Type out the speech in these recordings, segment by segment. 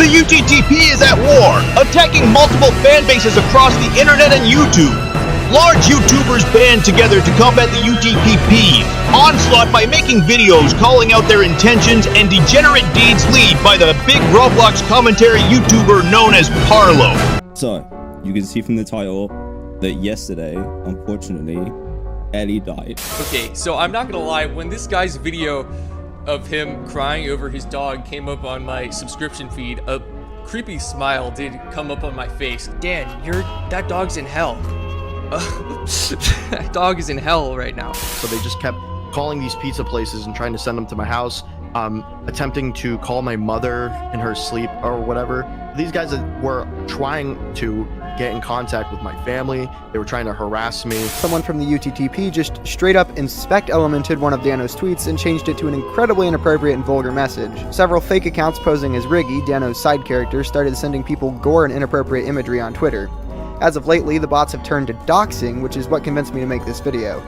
The UTTP is at war, attacking multiple fan bases across the internet and YouTube. Large YouTubers band together to combat the UTTP onslaught by making videos calling out their intentions, and degenerate deeds lead by the big Roblox commentary YouTuber known as Parlo. So, you can see from the title that yesterday, unfortunately, Ellie died. Okay, so I'm not gonna lie, when this guy's video of him crying over his dog came up on my subscription feed, a creepy smile did come up on my face. Dan, that dog's in hell. That dog is in hell right now. So they just kept calling these pizza places and trying to send them to my house, attempting to call my mother in her sleep or whatever. These guys were trying to get in contact with my family. They were trying to harass me. Someone from the UTTP just straight up inspect elemented one of Dano's tweets and changed it to an incredibly inappropriate and vulgar message. Several fake accounts posing as Riggy, Dano's side character, started sending people gore and inappropriate imagery on Twitter. As of lately, the bots have turned to doxing, which is what convinced me to make this video.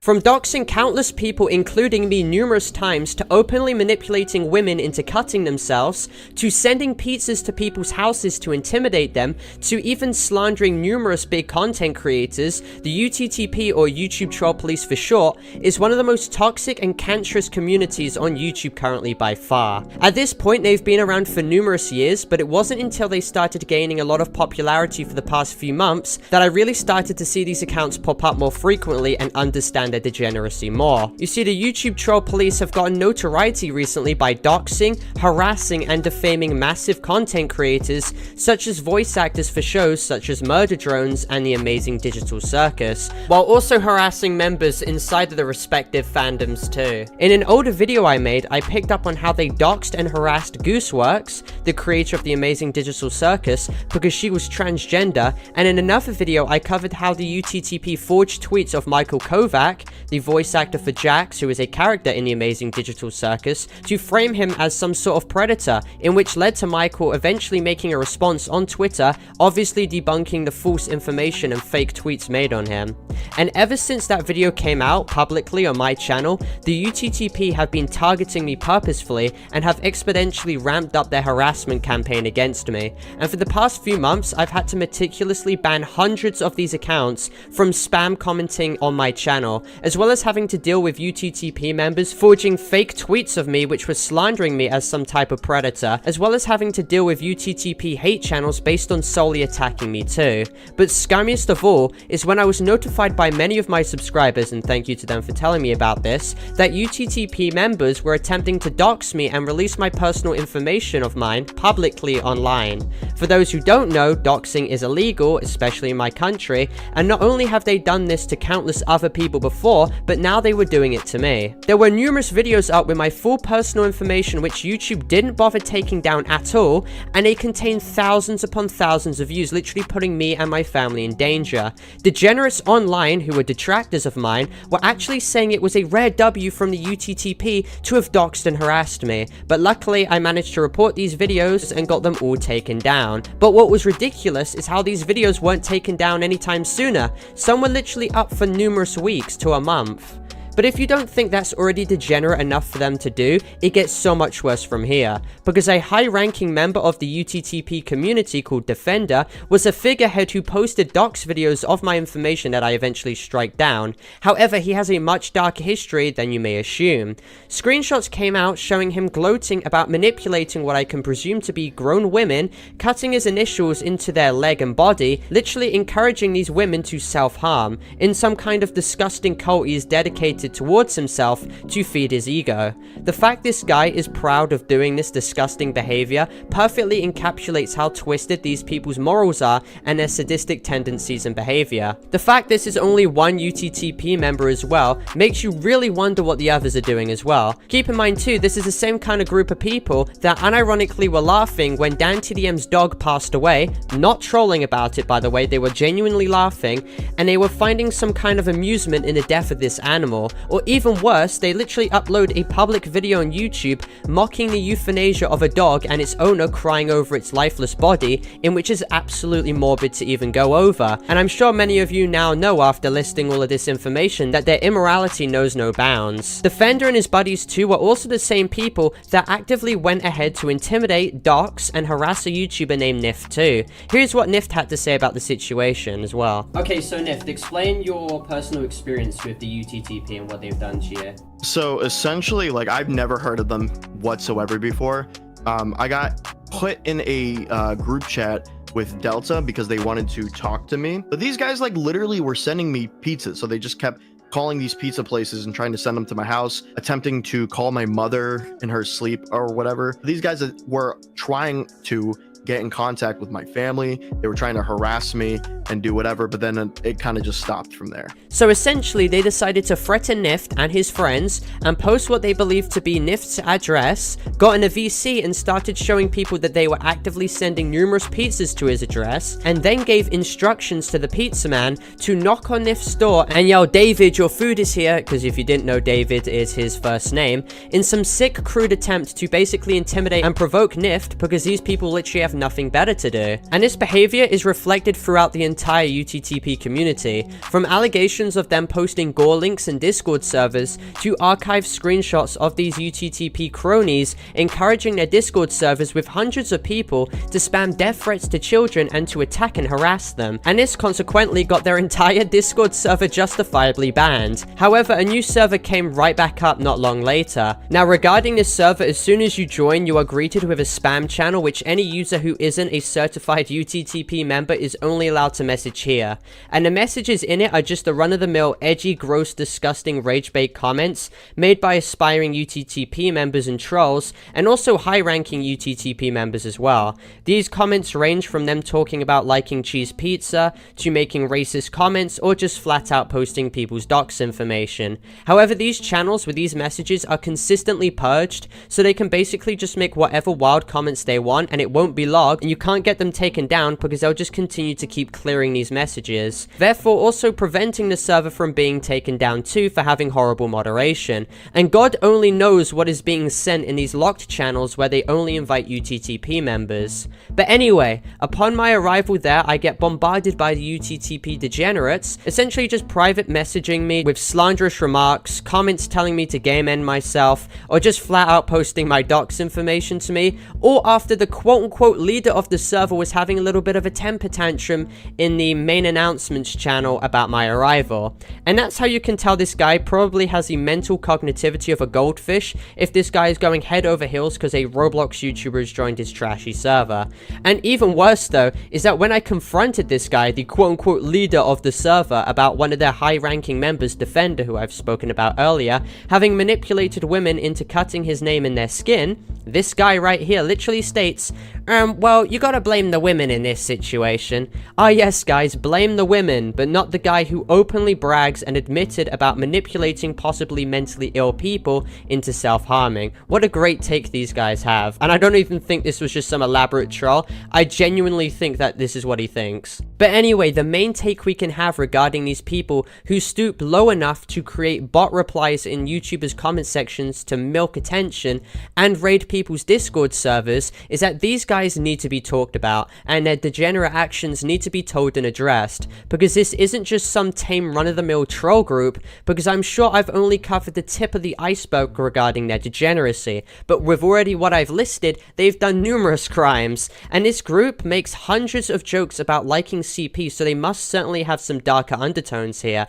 From doxing countless people, including me numerous times, to openly manipulating women into cutting themselves, to sending pizzas to people's houses to intimidate them, to even slandering numerous big content creators, the UTTP, or YouTube Troll Police for short, is one of the most toxic and cancerous communities on YouTube currently by far. At this point, they've been around for numerous years, but it wasn't until they started gaining a lot of popularity for the past few months that I really started to see these accounts pop up more frequently and understand their degeneracy more. You see, the YouTube Troll Police have gotten notoriety recently by doxing, harassing, and defaming massive content creators such as voice actors for shows such as Murder Drones and the Amazing Digital Circus, while also harassing members inside of the respective fandoms too. In an older video I made, I picked up on how they doxed and harassed Gooseworks, the creator of the Amazing Digital Circus, because she was transgender, and in another video I covered how the UTTP forged tweets of Michael Kovac, the voice actor for Jax, who is a character in the Amazing Digital Circus, to frame him as some sort of predator, in which led to Michael eventually making a response on Twitter, obviously debunking the false information and fake tweets made on him. And ever since that video came out publicly on my channel, the UTTP have been targeting me purposefully and have exponentially ramped up their harassment campaign against me. And for the past few months, I've had to meticulously ban hundreds of these accounts from spam commenting on my channel, as well as having to deal with UTTP members forging fake tweets of me which were slandering me as some type of predator, as well as having to deal with UTTP hate channels based on solely attacking me too. But scummiest of all is when I was notified by many of my subscribers, and thank you to them for telling me about this, that UTTP members were attempting to dox me and release my personal information of mine publicly online. For those who don't know, doxing is illegal, especially in my country, and not only have they done this to countless other people before, but now they were doing it to me. There were numerous videos up with my full personal information which YouTube didn't bother taking down at all, and they contained thousands upon thousands of views, literally putting me and my family in danger. Degenerates online, who were detractors of mine, were actually saying it was a rare W from the UTTP to have doxed and harassed me, but luckily I managed to report these videos and got them all taken down. But what was ridiculous is how these videos weren't taken down anytime sooner. Some were literally up for numerous weeks to a month. But if you don't think that's already degenerate enough for them to do, it gets so much worse from here, because a high-ranking member of the UTTP community called Defender was a figurehead who posted dox videos of my information that I eventually strike down. However, he has a much darker history than you may assume. Screenshots came out showing him gloating about manipulating what I can presume to be grown women, cutting his initials into their leg and body, literally encouraging these women to self-harm, in some kind of disgusting cult he is dedicated towards himself to feed his ego. The fact this guy is proud of doing this disgusting behavior perfectly encapsulates how twisted these people's morals are and their sadistic tendencies and behavior. The fact this is only one UTTP member as well makes you really wonder what the others are doing as well. Keep in mind too, this is the same kind of group of people that unironically were laughing when Dan TDM's dog passed away, not trolling about it by the way, they were genuinely laughing, and they were finding some kind of amusement in the death of this animal. or even worse, they literally upload a public video on YouTube mocking the euthanasia of a dog and its owner crying over its lifeless body, in which is absolutely morbid to even go over. And I'm sure many of you now know after listing all of this information that their immorality knows no bounds. Defender and his buddies too were also the same people that actively went ahead to intimidate, dox, and harass a YouTuber named Nift too. Here's what Nift had to say about the situation as well. Okay, so Nift, explain your personal experience with the UTTP and what they've done to you. So essentially, like, I've never heard of them whatsoever before. I got put in a group chat with Delta because they wanted to talk to me. But these guys like literally were sending me pizzas. So they just kept calling these pizza places and trying to send them to my house, attempting to call my mother in her sleep or whatever. These guys were trying to get in contact with my family. They were trying to harass me and do whatever, but then it kind of just stopped from there. So essentially, they decided to threaten Nift and his friends and post what they believed to be Nift's address, got in a VC and started showing people that they were actively sending numerous pizzas to his address, and then gave instructions to the pizza man to knock on Nift's door and yell, "David, your food is here," because if you didn't know, David is his first name, in some sick, crude attempt to basically intimidate and provoke Nift, because these people literally have nothing better to do. And this behavior is reflected throughout the entire UTTP community, from allegations of them posting gore links in Discord servers to archived screenshots of these UTTP cronies encouraging their Discord servers with hundreds of people to spam death threats to children and to attack and harass them, and this consequently got their entire Discord server justifiably banned. However, a new server came right back up not long later. Now, regarding this server, as soon as you join, you are greeted with a spam channel which any user who isn't a certified UTTP member is only allowed to message here, and the messages in it are just the run-of-the-mill edgy, gross, disgusting rage-bait comments made by aspiring UTTP members and trolls, and also high-ranking UTTP members as well. These comments range from them talking about liking cheese pizza, to making racist comments, or just flat-out posting people's docs information. However, these channels with these messages are consistently purged, so they can basically just make whatever wild comments they want, and it won't be logged, and you can't get them taken down because they'll just continue to keep clearing these messages, therefore also preventing the server from being taken down too for having horrible moderation. And God only knows what is being sent in these locked channels where they only invite UTTP members. But anyway, upon my arrival there, I get bombarded by the UTTP degenerates, essentially just private messaging me with slanderous remarks, comments telling me to game end myself, or just flat out posting my docs information to me, or after the quote-unquote leader of the server was having a little bit of a temper tantrum in the main announcements channel about my arrival. And that's how you can tell this guy probably has the mental cognitivity of a goldfish, if this guy is going head over heels because a Roblox YouTuber has joined his trashy server. And even worse though, is that when I confronted this guy, the quote-unquote leader of the server, about one of their high-ranking members, Defender, who I've spoken about earlier, having manipulated women into cutting his name in their skin, this guy right here literally states, well, you gotta blame the women in this situation. Ah yes guys, blame the women, but not the guy who openly brags and admitted about manipulating possibly mentally ill people into self-harming. What a great take these guys have. And I don't even think this was just some elaborate troll. I genuinely think that this is what he thinks. But anyway, the main take we can have regarding these people who stoop low enough to create bot replies in YouTubers' comment sections to milk attention and raid people's Discord servers is that these guys need to be talked about, and their degenerate actions need to be told and addressed, because this isn't just some tame run-of-the-mill troll group, because I'm sure I've only covered the tip of the iceberg regarding their degeneracy, but with already what I've listed, they've done numerous crimes, and this group makes hundreds of jokes about liking CP, so they must certainly have some darker undertones here.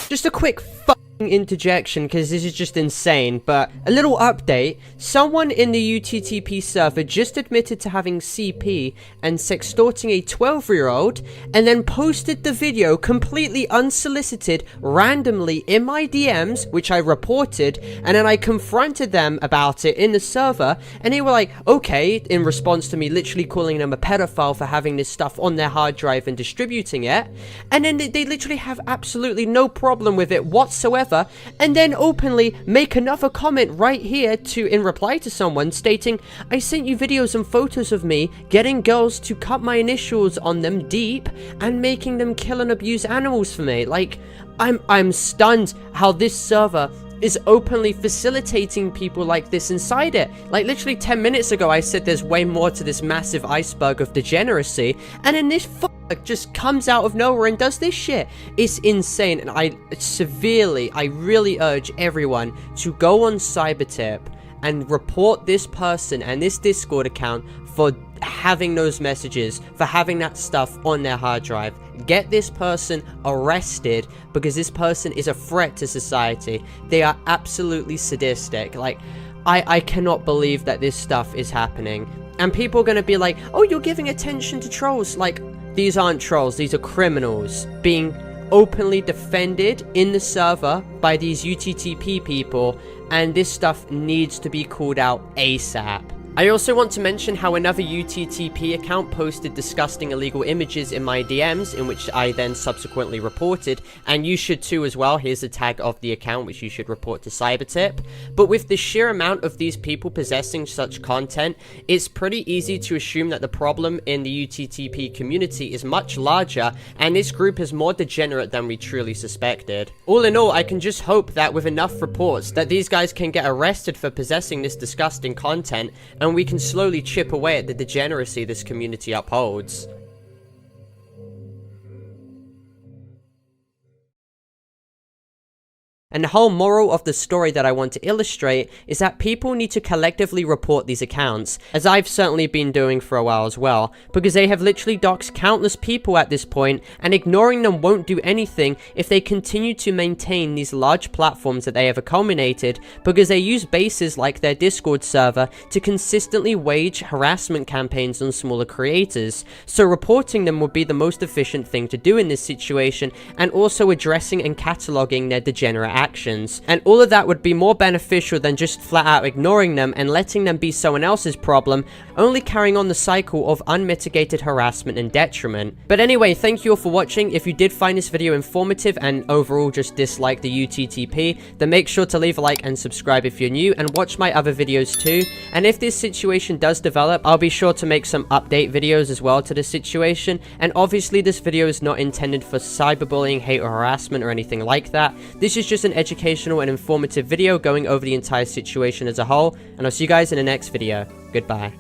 Just a quick interjection, because this is just insane, but a little update. Someone in the UTTP server just admitted to having CP and sextorting a 12-year-old, and then posted the video completely unsolicited randomly in my DMs, which I reported, and then I confronted them about it in the server, and they were like, okay, in response to me literally calling them a pedophile for having this stuff on their hard drive and distributing it, and then they literally have absolutely no problem with it whatsoever, and then openly make another comment right here in reply to someone stating, I sent you videos and photos of me getting girls to cut my initials on them deep and making them kill and abuse animals for me. Like, I'm stunned how this server is openly facilitating people like this inside it. Like, literally 10 minutes ago, I said there's way more to this massive iceberg of degeneracy, and then this just comes out of nowhere and does this shit. It's insane, and I really urge everyone to go on Cybertip and report this person and this Discord account for having those messages, for having that stuff on their hard drive. Get this person arrested, because this person is a threat to society. They are absolutely sadistic. Like, I cannot believe that this stuff is happening. And people are gonna be like, oh, you're giving attention to trolls. Like, these aren't trolls, these are criminals being openly defended in the server by these UTTP people, and this stuff needs to be called out ASAP. I also want to mention how another UTTP account posted disgusting illegal images in my DMs, in which I then subsequently reported, and you should too as well. Here's the tag of the account, which you should report to Cybertip. But with the sheer amount of these people possessing such content, it's pretty easy to assume that the problem in the UTTP community is much larger, and this group is more degenerate than we truly suspected. All in all, I can just hope that with enough reports that these guys can get arrested for possessing this disgusting content, and we can slowly chip away at the degeneracy this community upholds. And the whole moral of the story that I want to illustrate is that people need to collectively report these accounts, as I've certainly been doing for a while as well, because they have literally doxed countless people at this point, and ignoring them won't do anything if they continue to maintain these large platforms that they have accumulated, because they use bases like their Discord server to consistently wage harassment campaigns on smaller creators. So reporting them would be the most efficient thing to do in this situation, and also addressing and cataloging their degenerate actions. And all of that would be more beneficial than just flat out ignoring them and letting them be someone else's problem, only carrying on the cycle of unmitigated harassment and detriment. But anyway, thank you all for watching. If you did find this video informative and overall just dislike the UTTP, then make sure to leave a like and subscribe if you're new, and watch my other videos too. And if this situation does develop, I'll be sure to make some update videos as well to this situation. And obviously this video is not intended for cyberbullying, hate or harassment or anything like that. This is just an educational and informative video going over the entire situation as a whole, and I'll see you guys in the next video. Goodbye.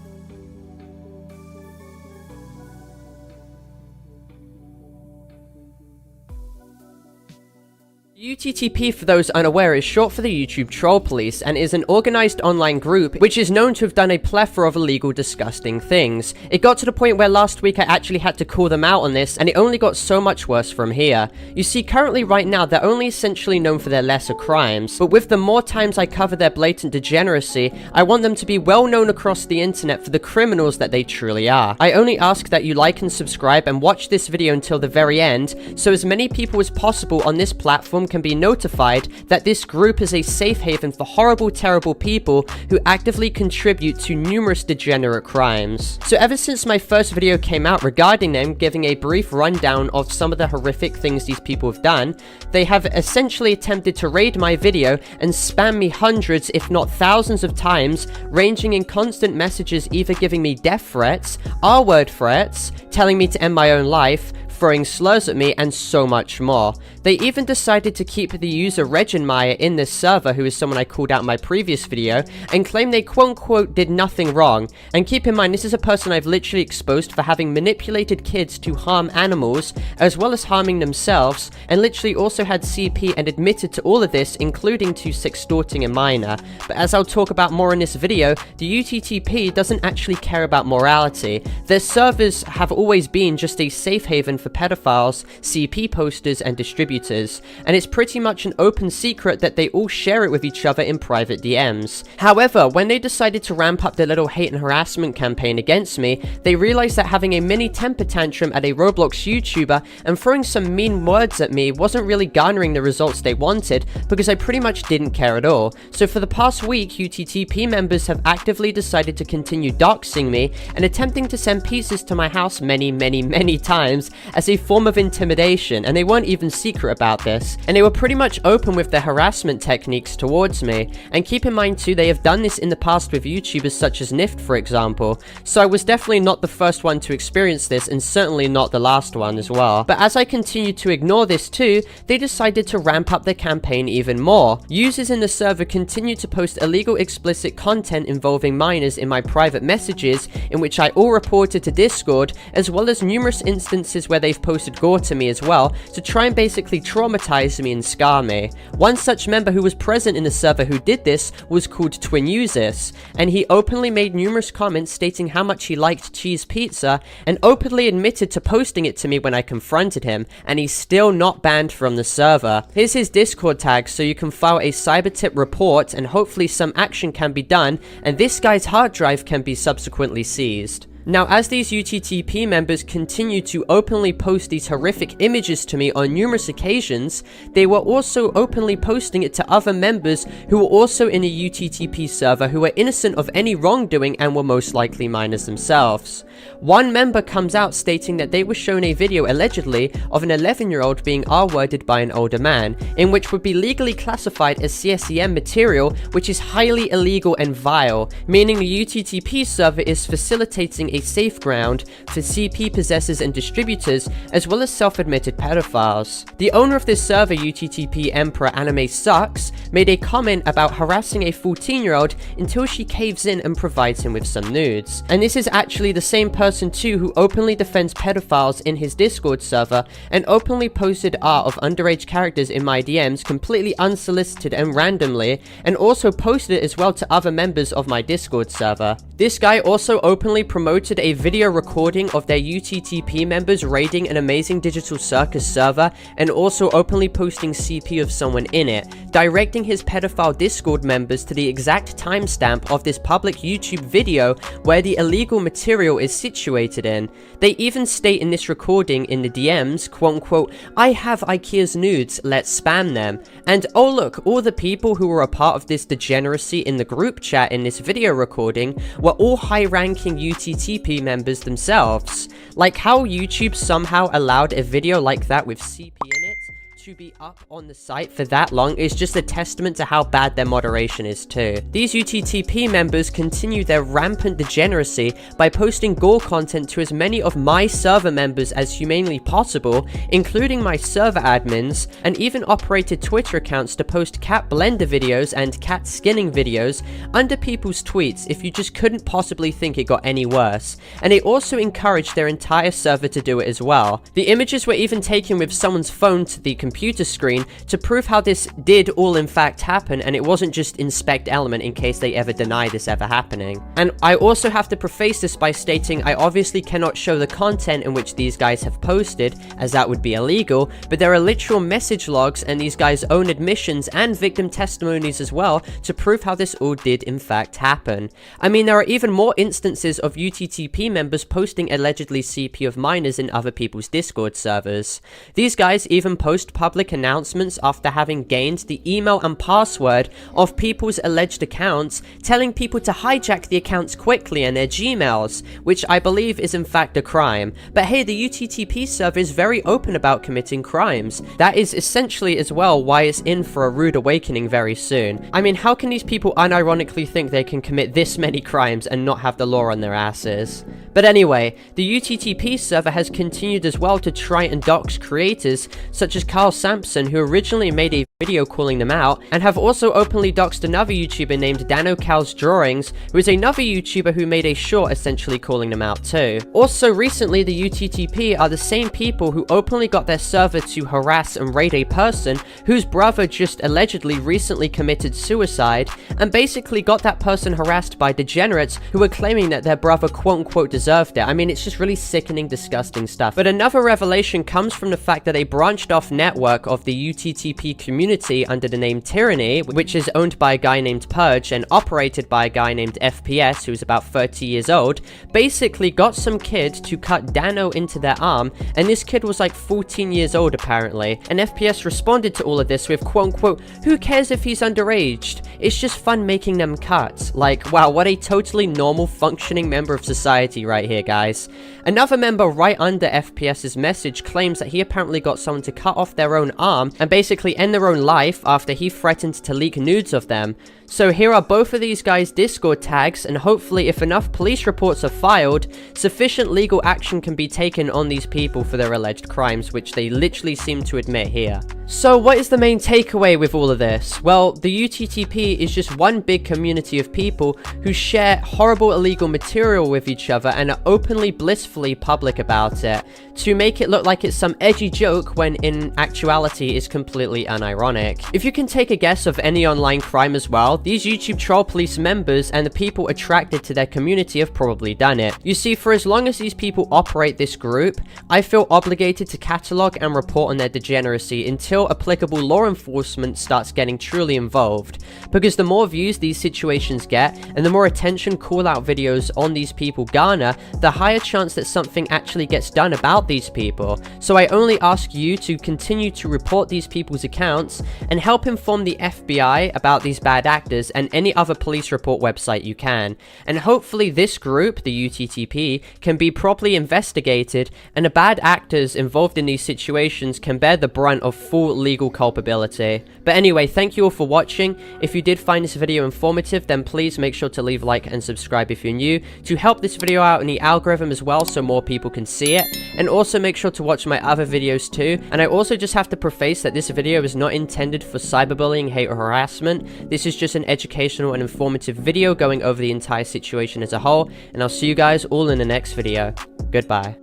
UTTP, for those unaware, is short for the YouTube Troll Police, and is an organized online group which is known to have done a plethora of illegal, disgusting things. It got to the point where last week I actually had to call them out on this, and it only got so much worse from here. You see, currently right now they're only essentially known for their lesser crimes, but with the more times I cover their blatant degeneracy, I want them to be well known across the internet for the criminals that they truly are. I only ask that you like and subscribe and watch this video until the very end, so as many people as possible on this platform can be notified that this group is a safe haven for horrible, terrible people who actively contribute to numerous degenerate crimes. So ever since my first video came out regarding them, giving a brief rundown of some of the horrific things these people have done, they have essentially attempted to raid my video and spam me hundreds, if not thousands of times, ranging in constant messages either giving me death threats, R-word threats, telling me to end my own life, throwing slurs at me, and so much more. They even decided to keep the user Reginmeyer in this server, who is someone I called out in my previous video, and claim they quote-unquote did nothing wrong. And keep in mind, this is a person I've literally exposed for having manipulated kids to harm animals, as well as harming themselves, and literally also had CP and admitted to all of this, including to sextorting a minor. But as I'll talk about more in this video, the UTTP doesn't actually care about morality. Their servers have always been just a safe haven for pedophiles, CP posters, and distributors, and it's pretty much an open secret that they all share it with each other in private DMs. However, when they decided to ramp up their little hate and harassment campaign against me, they realized that having a mini temper tantrum at a Roblox YouTuber and throwing some mean words at me wasn't really garnering the results they wanted, because I pretty much didn't care at all. So for the past week, UTTP members have actively decided to continue doxing me and attempting to send pizzas to my house many times, as a form of intimidation, and they weren't even secret about this, and they were pretty much open with their harassment techniques towards me. And keep in mind too, they have done this in the past with YouTubers such as Nift, for example, so I was definitely not the first one to experience this, and certainly not the last one as well. But as I continued to ignore this too, they decided to ramp up their campaign even more. Users in the server continued to post illegal explicit content involving minors in my private messages, in which I all reported to Discord, as well as numerous instances where they've posted gore to me as well, to try and basically traumatize me and scar me. One such member who was present in the server who did this was called Twin Uses, and he openly made numerous comments stating how much he liked cheese pizza, and openly admitted to posting it to me when I confronted him, and he's still not banned from the server. Here's his Discord tag so you can file a cybertip report, and hopefully some action can be done, and this guy's hard drive can be subsequently seized. Now, as these UTTP members continue to openly post these horrific images to me on numerous occasions, they were also openly posting it to other members who were also in a UTTP server who were innocent of any wrongdoing and were most likely minors themselves. One member comes out stating that they were shown a video allegedly of an 11-year-old being R-worded by an older man, in which would be legally classified as CSEM material, which is highly illegal and vile, meaning the UTTP server is facilitating a safe ground for CP possessors and distributors, as well as self-admitted pedophiles. The owner of this server, UTTP Emperor Anime Sucks, made a comment about harassing a 14-year-old until she caves in and provides him with some nudes. And this is actually the same person too who openly defends pedophiles in his Discord server, and openly posted art of underage characters in my DMs completely unsolicited and randomly, and also posted it as well to other members of my Discord server. This guy also openly promoted a video recording of their UTTP members raiding an Amazing Digital Circus server, and also openly posting CP of someone in it, directing his pedophile Discord members to the exact timestamp of this public YouTube video where the illegal material is situated in. They even state in this recording in the DMs, quote unquote, "I have IKEA's nudes, let's spam them." And oh look, all the people who were a part of this degeneracy in the group chat in this video recording were all high-ranking UTTP members themselves. Like how YouTube somehow allowed a video like that with CP in it to be up on the site for that long is just a testament to how bad their moderation is too. These UTTP members continue their rampant degeneracy by posting gore content to as many of my server members as humanely possible, including my server admins, and even operated Twitter accounts to post cat blender videos and cat skinning videos under people's tweets if you just couldn't possibly think it got any worse. And they also encouraged their entire server to do it as well. The images were even taken with someone's phone to the computer screen to prove how this did all in fact happen, and it wasn't just inspect element in case they ever deny this ever happening. And I also have to preface this by stating I obviously cannot show the content in which these guys have posted, as that would be illegal, but there are literal message logs and these guys' own admissions and victim testimonies as well to prove how this all did in fact happen. I mean, there are even more instances of UTTP members posting allegedly CP of minors in other people's Discord servers. These guys even post public announcements after having gained the email and password of people's alleged accounts, telling people to hijack the accounts quickly and their Gmails, which I believe is in fact a crime. But hey, the UTTP server is very open about committing crimes. That is essentially as well why it's in for a rude awakening very soon. I mean, how can these people unironically think they can commit this many crimes and not have the law on their asses? But anyway, the UTTP server has continued as well to try and dox creators such as Carl Sampson, who originally made a video calling them out, and have also openly doxed another YouTuber named Dano Cal's Drawings, who is another YouTuber who made a short essentially calling them out too. Also recently, the UTTP are the same people who openly got their server to harass and raid a person whose brother just allegedly recently committed suicide, and basically got that person harassed by degenerates who were claiming that their brother quote unquote deserved it. I mean, it's just really sickening, disgusting stuff. But another revelation comes from the fact that a branched off network of the UTTP community under the name Tyranny, which is owned by a guy named Purge and operated by a guy named FPS, who's about 30 years old, basically got some kid to cut Dano into their arm, and this kid was like 14 years old apparently, and FPS responded to all of this with quote unquote, "Who cares if he's underaged? It's just fun making them cuts." Like, wow, what a totally normal functioning member of society right right here, guys. Another member right under FPS's message claims that he apparently got someone to cut off their own arm and basically end their own life after he threatened to leak nudes of them. So here are both of these guys' Discord tags, and hopefully if enough police reports are filed, sufficient legal action can be taken on these people for their alleged crimes, which they literally seem to admit here. So what is the main takeaway with all of this? Well, the UTTP is just one big community of people who share horrible illegal material with each other and are openly blissfully public about it, to make it look like it's some edgy joke when in actuality is completely unironic. If you can take a guess of any online crime as well, these YouTube troll police members and the people attracted to their community have probably done it. You see, for as long as these people operate this group, I feel obligated to catalog and report on their degeneracy until applicable law enforcement starts getting truly involved. Because the more views these situations get, and the more attention call-out videos on these people garner, the higher chance that something actually gets done about these people. So I only ask you to continue to report these people's accounts and help inform the FBI about these bad actors and any other police report website you can. And hopefully this group, the UTTP, can be properly investigated and the bad actors involved in these situations can bear the brunt of full legal culpability. But anyway, thank you all for watching. If you did find this video informative, then please make sure to leave a like and subscribe if you're new, to help this video out in the algorithm as well so more people can see it. And also make sure to watch my other videos too. And I also just have to preface that this video is not intended for cyberbullying, hate, or harassment. This is just an educational and informative video going over the entire situation as a whole, and I'll see you guys all in the next video. Goodbye.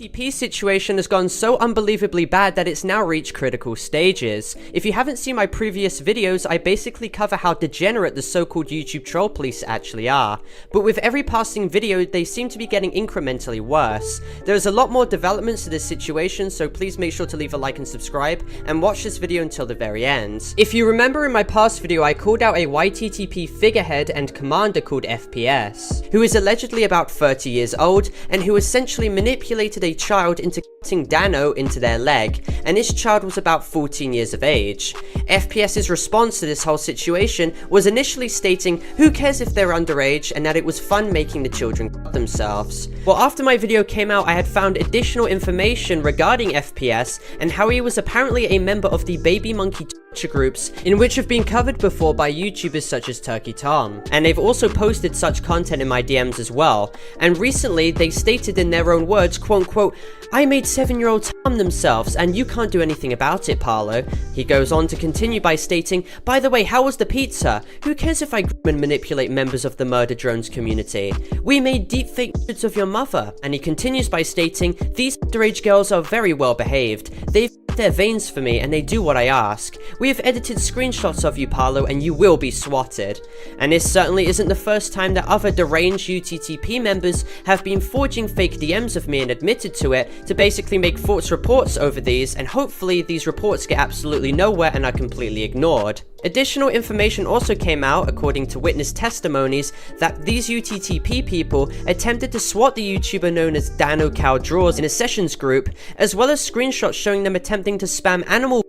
UTTP situation has gone so unbelievably bad that it's now reached critical stages. If you haven't seen my previous videos, I basically cover how degenerate the so-called YouTube troll police actually are. But with every passing video, they seem to be getting incrementally worse. There's a lot more developments to this situation, so please make sure to leave a like and subscribe, and watch this video until the very end. If you remember in my past video, I called out a YTTP figurehead and commander called FPS, who is allegedly about 30 years old, and who essentially manipulated a child into cutting Dano into their leg, and this child was about 14 years of age. FPS's response to this whole situation was initially stating, who cares if they're underage, and that it was fun making the children cut themselves. Well, after my video came out, I had found additional information regarding FPS and how he was apparently a member of the baby monkey groups, in which have been covered before by YouTubers such as Turkey Tom, and they've also posted such content in my DMs as well. And recently they stated in their own words, quote unquote, I made 7-year-olds harm themselves and you can't do anything about it, Paolo. He goes on to continue by stating, by the way, how was the pizza? Who cares if I groom and manipulate members of the murder drones community? We made deepfake nudes of your mother. And he continues by stating, these underage girls are very well behaved. They've their veins for me and they do what I ask. We have edited screenshots of you, Paolo, and you will be swatted. And this certainly isn't the first time that other deranged UTTP members have been forging fake DMs of me and admitted to it to basically make false reports over these, and hopefully these reports get absolutely nowhere and are completely ignored. Additional information also came out, according to witness testimonies, that these UTTP people attempted to swat the YouTuber known as Dano Cow Draws in a sessions group, as well as screenshots showing them attempting to spam animal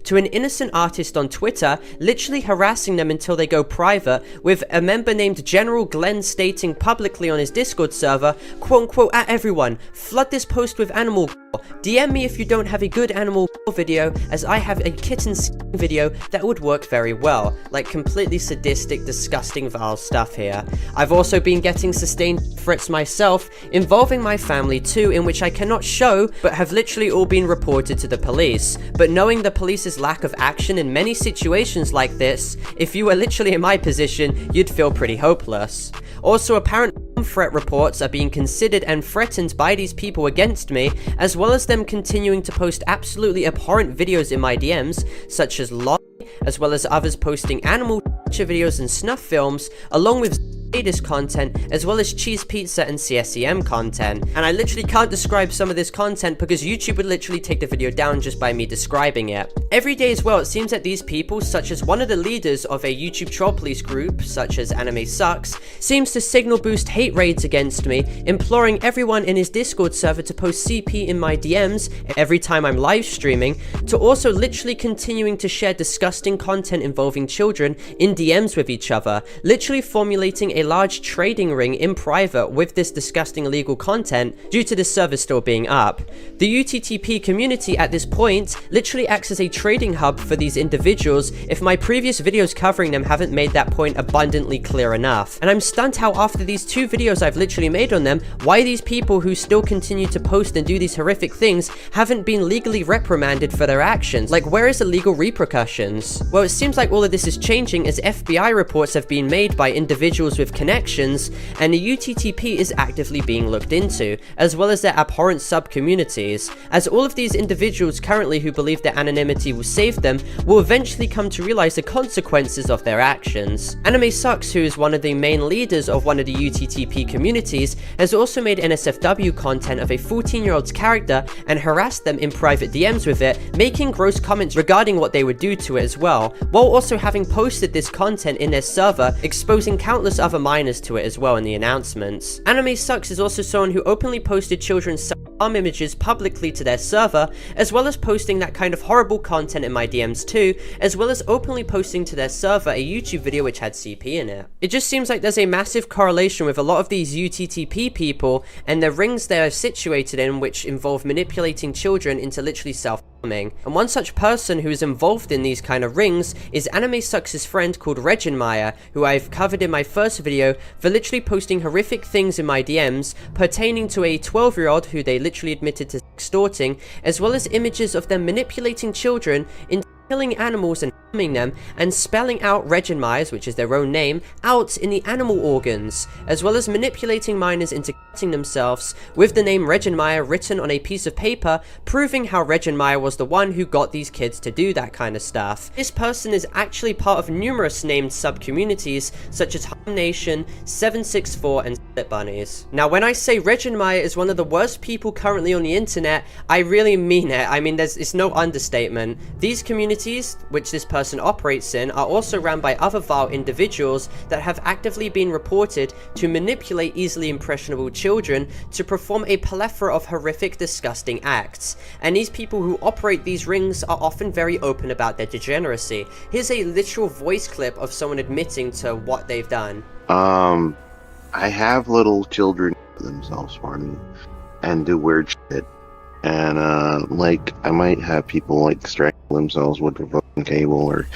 to an innocent artist on Twitter, literally harassing them until they go private, with a member named General Glenn stating publicly on his Discord server, quote unquote, at everyone, flood this post with animal DM me if you don't have a good animal video, as I have a kitten video that would work very well. Like, completely sadistic, disgusting, vile stuff here. I've also been getting sustained threats myself, involving my family too, in which I cannot show, but have literally all been reported to the police. But knowing the police's lack of action in many situations like this, if you were literally in my position, you'd feel pretty hopeless. Also, apparent threat reports are being considered and threatened by these people against me, as well as them continuing to post absolutely abhorrent videos in my DMs, such as as well as others posting animal videos and snuff films, along with this content, as well as cheese pizza and CSEM content. And I literally can't describe some of this content because YouTube would literally take the video down just by me describing it. Every day as well, it seems that these people, such as one of the leaders of a YouTube troll police group, such as Anime Sucks, seems to signal boost hate raids against me, imploring everyone in his Discord server to post CP in my DMs every time I'm live streaming, to also literally continuing to share disgusting content involving children in DMs with each other, literally formulating a large trading ring in private with this disgusting illegal content due to this server still being up. The UTTP community at this point literally acts as a trading hub for these individuals if my previous videos covering them haven't made that point abundantly clear enough. And I'm stunned how after these 2 videos I've literally made on them, why these people who still continue to post and do these horrific things haven't been legally reprimanded for their actions. Like, where is the legal repercussions? Well, it seems like all of this is changing as FBI reports have been made by individuals with connections, and the UTTP is actively being looked into, as well as their abhorrent sub-communities, as all of these individuals currently who believe their anonymity will save them will eventually come to realize the consequences of their actions. Anime Sucks, who is one of the main leaders of one of the UTTP communities, has also made NSFW content of a 14-year-old's character and harassed them in private DMs with it, making gross comments regarding what they would do to it as well, while also having posted this content in their server, exposing countless other minors to it as well in the announcements. Anime Sucks is also someone who openly posted children's arm images publicly to their server, as well as posting that kind of horrible content in my DMs too, as well as openly posting to their server a YouTube video which had CP in it. It just seems like there's a massive correlation with a lot of these UTTP people and the rings they're situated in, which involve manipulating children into literally self-harming. And one such person who is involved in these kind of rings is Anime Sucks' friend called Regenmeyer, who I've covered in my first video for literally posting horrific things in my DMs pertaining to a 12-year-old who they literally admitted to extorting, as well as images of them manipulating children into killing animals and harming them, and spelling out Regenmeyers, which is their own name, out in the animal organs, as well as manipulating minors into cutting themselves with the name Regenmeyer written on a piece of paper, proving how Regenmeyer was the one who got these kids to do that kind of stuff. This person is actually part of numerous named sub-communities such as Harm Nation, 764, and Split Bunnies. Now, when I say Regenmeyer is one of the worst people currently on the internet, I really mean it. I mean, it's no understatement. These communities, which this person operates in, are also run by other vile individuals that have actively been reported to manipulate easily impressionable children to perform a plethora of horrific, disgusting acts. And these people who operate these rings are often very open about their degeneracy. Here's a literal voice clip of someone admitting to what they've done. I have little children themselves for me and do weird shit. And, like, I might have people, like, strangle themselves with a fucking cable or,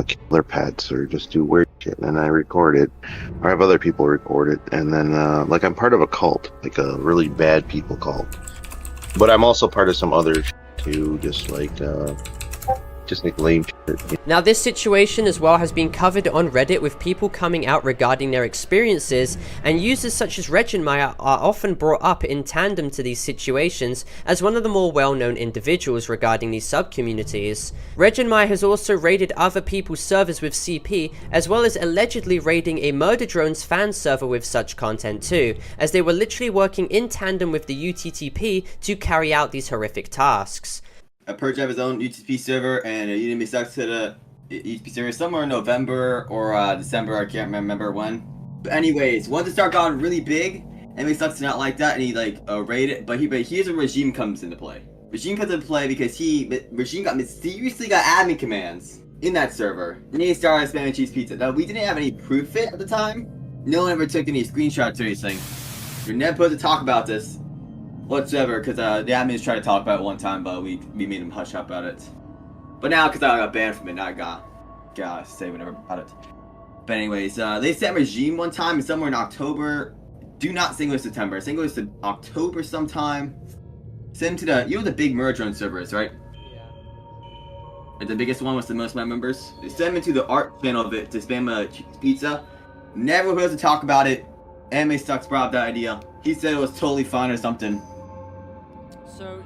kill their pets or just do weird shit. And I record it. Or I have other people record it. And then, like, I'm part of a cult. Like, a really bad people cult. But I'm also part of some other shit, too. Just like lame shit. Now, this situation as well has been covered on Reddit, with people coming out regarding their experiences, and users such as Regenmeyer are often brought up in tandem to these situations as one of the more well-known individuals regarding these sub-communities. Regenmeyer has also raided other people's servers with CP, as well as allegedly raiding a Murder Drones fan server with such content too, as they were literally working in tandem with the UTTP to carry out these horrific tasks. Purge have his own UTP server, and Udemy Sucks to the UTP server somewhere in November or December. I can't remember when. But anyways, once it started going really big, Udemy Sucks did not like that, and he like raided. But here's where Regime comes into play. Regime comes into play because Regime mysteriously got admin commands in that server, and he started spamming cheese pizza. Now we didn't have any proof of it at the time. No one ever took any screenshots or anything. You're never supposed to talk about this whatsoever, because the admins tried to talk about it one time, but we made them hush up about it. But now, because I got banned from it, now I gotta say whatever about it. But anyways, they sent Regime one time, and somewhere in October. Do not sing it was September. Sing it was to October sometime. Send him to the big Murder Drone servers, right? Yeah. Like the biggest one with the most members. They sent him to the art channel of it to spam pizza. Never supposed to talk about it. Anime Sucks brought up that idea. He said it was totally fine or something.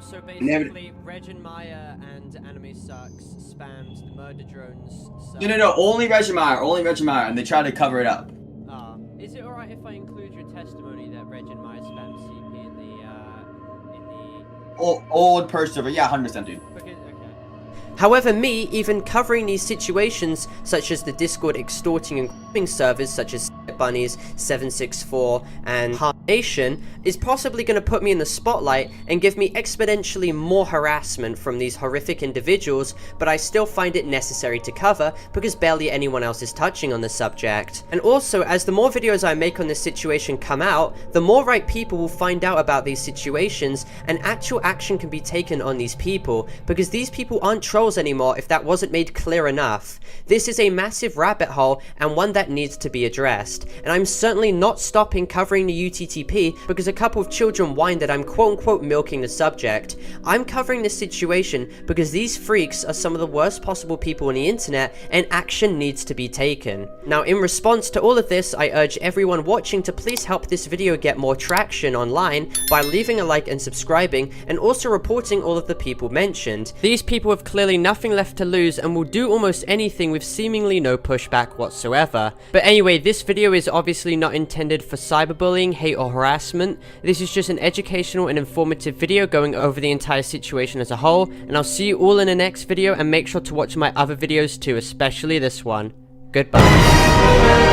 So basically, Regenmeyer and Anime Sucks spammed the Murder Drones. No, only Regenmeyer, and they tried to cover it up. Is it alright if I include your testimony that Regenmeyer spammed CP in the old purge server? Yeah, 100%, dude. Okay. However, me even covering these situations, such as the Discord extorting and grooming servers, such as Bunnies, 764, and is possibly going to put me in the spotlight and give me exponentially more harassment from these horrific individuals, but I still find it necessary to cover because barely anyone else is touching on the subject. And also, as the more videos I make on this situation come out, the more right people will find out about these situations and actual action can be taken on these people, because these people aren't trolls anymore if that wasn't made clear enough. This is a massive rabbit hole and one that needs to be addressed, and I'm certainly not stopping covering the UTTP because a couple of children whined that I'm quote-unquote milking the subject. I'm covering this situation because these freaks are some of the worst possible people on the internet and action needs to be taken. Now, in response to all of this, I urge everyone watching to please help this video get more traction online by leaving a like and subscribing, and also reporting all of the people mentioned. These people have clearly nothing left to lose and will do almost anything with seemingly no pushback whatsoever. But anyway, this video is obviously not intended for cyberbullying, hate, or harassment. This is just an educational and informative video going over the entire situation as a whole, and I'll see you all in the next video, and make sure to watch my other videos too, especially this one. Goodbye.